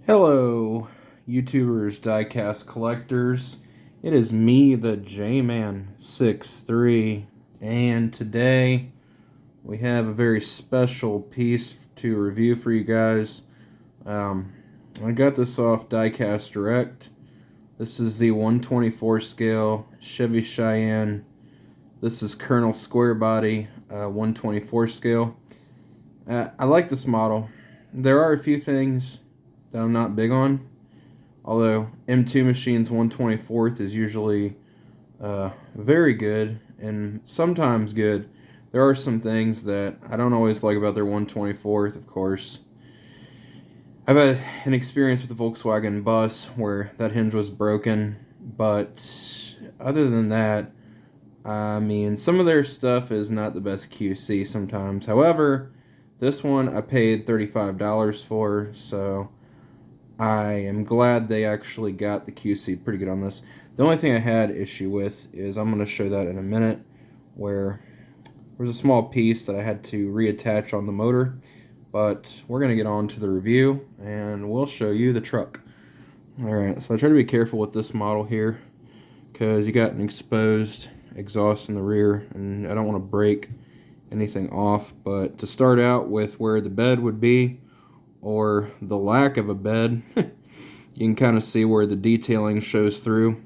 Hello, YouTubers, diecast collectors. It is me, the J-Man63, and today we have a very special piece to review for you guys. I got this off Diecast Direct. This is the 124 scale Chevy Cheyenne. This is Colonel Squarebody 124 scale. I like this model. There are a few things that I'm not big on. Although M2 Machine's 124th is usually very good and sometimes good, there are some things that I don't always like about their 124th, of course. I've had an experience with the Volkswagen bus where that hinge was broken, but other than that, I mean, some of their stuff is not the best QC sometimes. However, this one I paid $35 for, so I am glad they actually got the QC pretty good on this. The only thing I had issue with is, I'm going to show that in a minute, where there's a small piece that I had to reattach on the motor. But we're going to get on to the review, and we'll show you the truck. Alright, so I try to be careful with this model here, because you got an exposed exhaust in the rear, and I don't want to break anything off. But to start out with where the bed would be, or the lack of a bed, you can kind of see where the detailing shows through.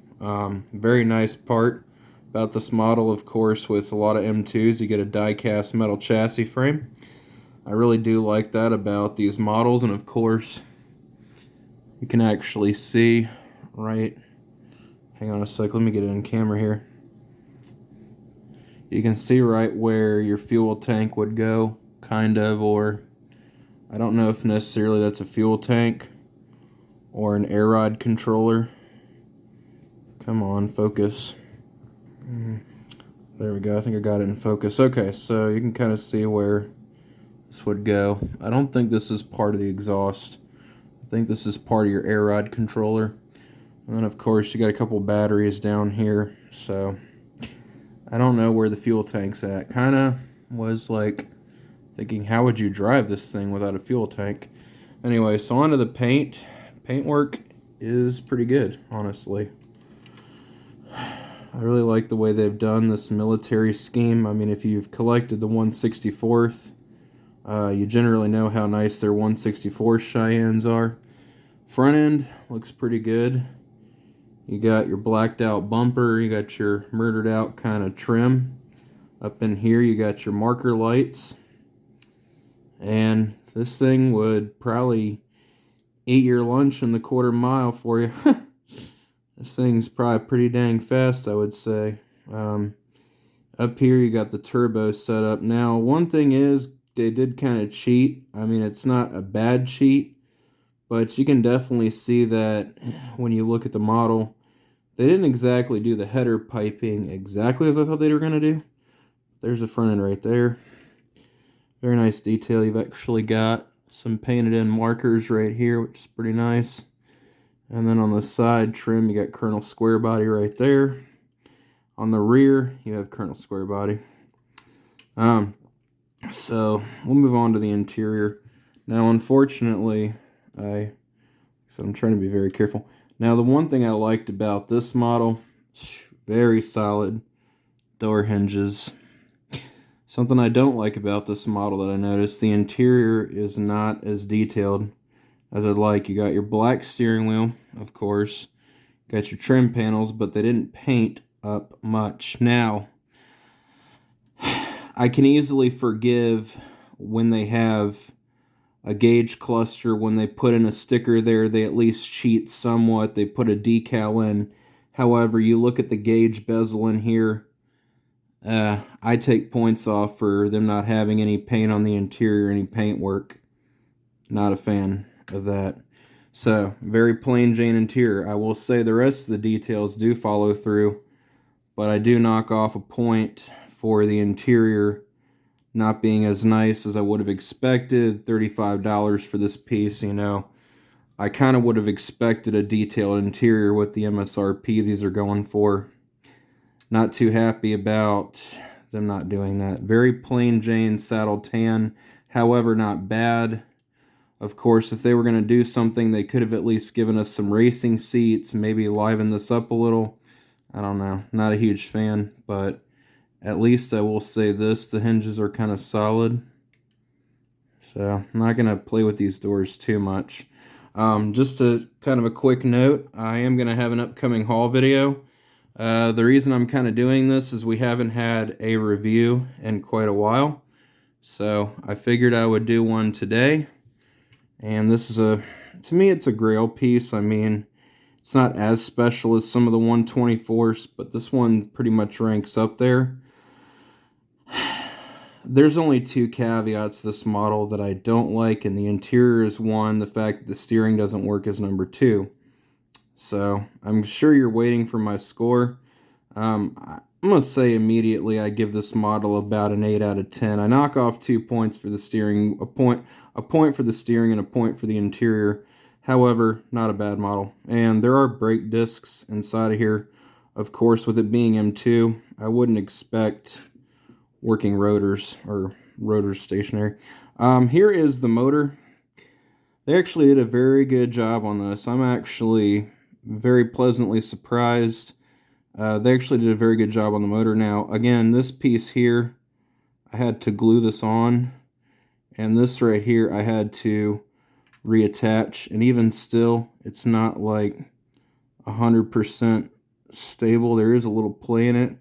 Very nice part about this model, of course, with a lot of M2s, you get a die-cast metal chassis frame. I really do like that about these models, and of course, you can actually see right, hang on a sec, let me get it in camera here. You can see right where your fuel tank would go, kind of, or I don't know if necessarily that's a fuel tank or an air ride controller. Come on, focus. There we go, I think I got it in focus. Okay, so you can kind of see where this would go. I don't think this is part of the exhaust. I think this is part of your air ride controller. And then of course you got a couple batteries down here. So I don't know where the fuel tank's at. Kinda was like thinking, how would you drive this thing without a fuel tank? Anyway, so onto the paint. Paintwork is pretty good, honestly. I really like the way they've done this military scheme. I mean, if you've collected the 164th, you generally know how nice their 164 Cheyennes are. Front end looks pretty good. You got your blacked out bumper, you got your murdered out kind of trim. Up in here you got your marker lights. And this thing would probably eat your lunch in the quarter mile for you. This thing's probably pretty dang fast, I would say. Up here you got the turbo set up. Now, one thing is, they did kind of cheat. I mean, it's not a bad cheat, but you can definitely see that when you look at the model, they didn't exactly do the header piping exactly as I thought they were going to do. There's the front end right there. Very nice detail. You've actually got some painted in markers right here, which is pretty nice. And then on the side trim, you got Colonel Squarebody right there. On the rear, you have Colonel Squarebody. So we'll move on to the interior. Now, unfortunately, I'm trying to be very careful. Now, the one thing I liked about this model, very solid door hinges. Something I don't like about this model that I noticed, the interior is not as detailed as I'd like. You got your black steering wheel, of course. Got your trim panels, but they didn't paint up much. Now, I can easily forgive when they have a gauge cluster, when they put in a sticker there, they at least cheat somewhat. They put a decal in. However, you look at the gauge bezel in here, I take points off for them not having any paint on the interior, any paint work. Not a fan of that. So, very plain Jane interior. I will say the rest of the details do follow through, but I do knock off a point for the interior not being as nice as I would have expected. $35 for this piece, you know. I kind of would have expected a detailed interior with the MSRP these are going for. Not too happy about them not doing that. Very plain Jane saddle tan, however, not bad. Of course, if they were going to do something, they could have at least given us some racing seats, maybe liven this up a little. I don't know. Not a huge fan, but at least I will say this, the hinges are kind of solid. So I'm not going to play with these doors too much. Just a kind of a quick note, I am going to have an upcoming haul video. The reason I'm kind of doing this is we haven't had a review in quite a while. So I figured I would do one today. And this is to me, it's a grail piece. I mean, it's not as special as some of the 124s, but this one pretty much ranks up there. There's only two caveats to this model that I don't like, and the interior is one. The fact that the steering doesn't work is number two. So I'm sure you're waiting for my score. I'm going to say immediately I give this model about an 8 out of 10. I knock off 2 points for the steering, a point for the steering, and a point for the interior. However, not a bad model. And there are brake discs inside of here. Of course, with it being M2, I wouldn't expect working rotors or rotors stationary. Here is the motor. They actually did a very good job on this. I'm actually very pleasantly surprised. They actually did a very good job on the motor. Now, again, this piece here, I had to glue this on. And this right here, I had to reattach. And even still, it's not like 100% stable. There is a little play in it.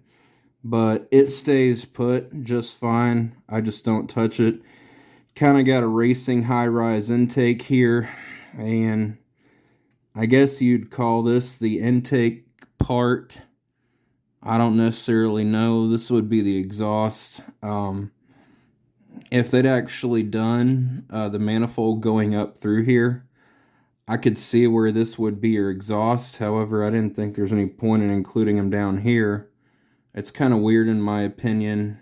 But it stays put just fine. I just don't touch it. Kind of got a racing high-rise intake here. And I guess you'd call this the intake part. I don't necessarily know. This would be the exhaust. If they'd actually done the manifold going up through here, I could see where this would be your exhaust. However, I didn't think there's any point in including them down here. It's kind of weird in my opinion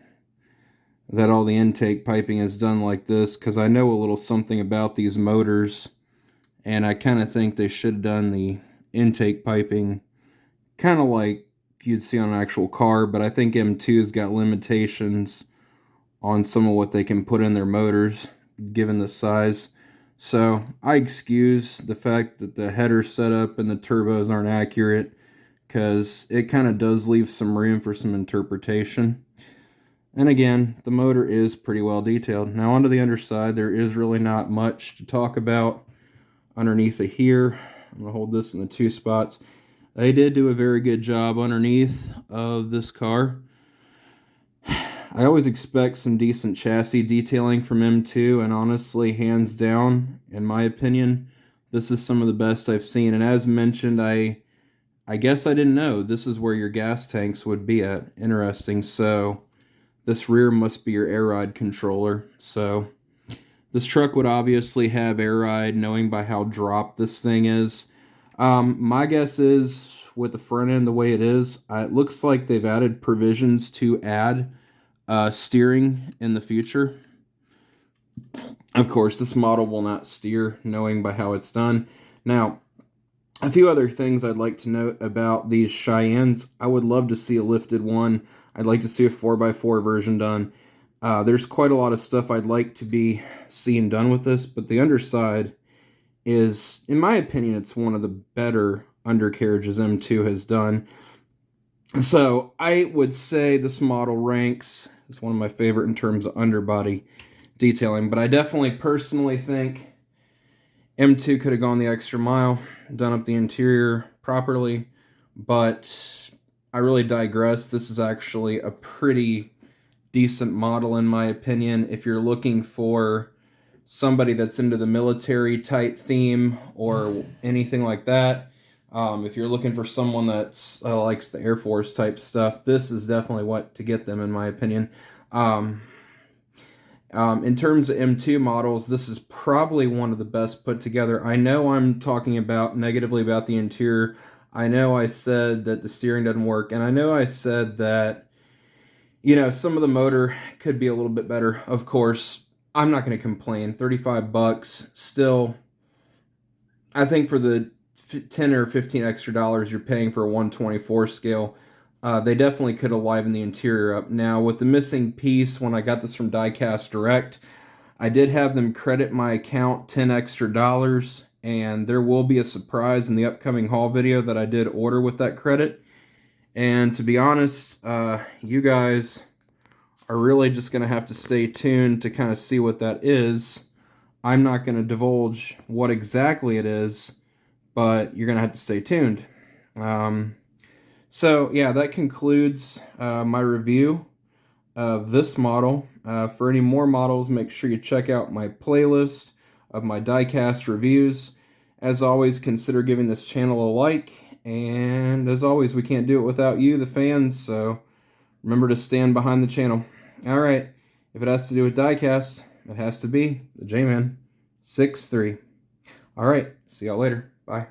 that all the intake piping is done like this, because I know a little something about these motors, and I kind of think they should have done the intake piping kind of like you'd see on an actual car, but I think M2's got limitations on some of what they can put in their motors given the size. So I excuse the fact that the header setup and the turbos aren't accurate, because it kind of does leave some room for some interpretation. And again, the motor is pretty well detailed. Now onto the underside, there is really not much to talk about underneath of here. I'm going to hold this in the two spots. They did do a very good job underneath of this car. I always expect some decent chassis detailing from M2, and honestly, hands down, in my opinion, this is some of the best I've seen. And as mentioned, I guess I didn't know this is where your gas tanks would be at. Interesting. So this rear must be your air ride controller. So this truck would obviously have air ride, knowing by how dropped this thing is. My guess is with the front end the way it is, it looks like they've added provisions to add steering in the future. Of course, this model will not steer, knowing by how it's done. Now, a few other things I'd like to note about these Cheyennes. I would love to see a lifted one. I'd like to see a 4x4 version done. There's quite a lot of stuff I'd like to be seeing done with this, but the underside is, in my opinion, it's one of the better undercarriages M2 has done. So I would say this model ranks as one of my favorite in terms of underbody detailing, but I definitely personally think M2 could have gone the extra mile, done up the interior properly, but I really digress. This is actually a pretty decent model in my opinion. If you're looking for somebody that's into the military type theme or anything like that, if you're looking for someone that's likes the Air Force type stuff, this is definitely what to get them in my opinion. In terms of M2 models, this is probably one of the best put together. I know I'm talking about negatively about the interior. I know I said that the steering doesn't work, and I know I said that, you know, some of the motor could be a little bit better. Of course, I'm not going to complain. $35 still, I think for the 10 or 15 extra dollars you're paying for a 124 scale, they definitely could have livened the interior up. Now, with the missing piece, when I got this from Diecast Direct, I did have them credit my account $10 extra, and there will be a surprise in the upcoming haul video that I did order with that credit. And to be honest, you guys are really just going to have to stay tuned to kind of see what that is. I'm not going to divulge what exactly it is, but you're going to have to stay tuned. So yeah, that concludes my review of this model. For any more models, make sure you check out my playlist of my diecast reviews. As always, consider giving this channel a like, and as always, we can't do it without you, the fans, so remember to stand behind the channel. Alright, if it has to do with diecast, it has to be the J-Man 63. Alright, see y'all later. Bye.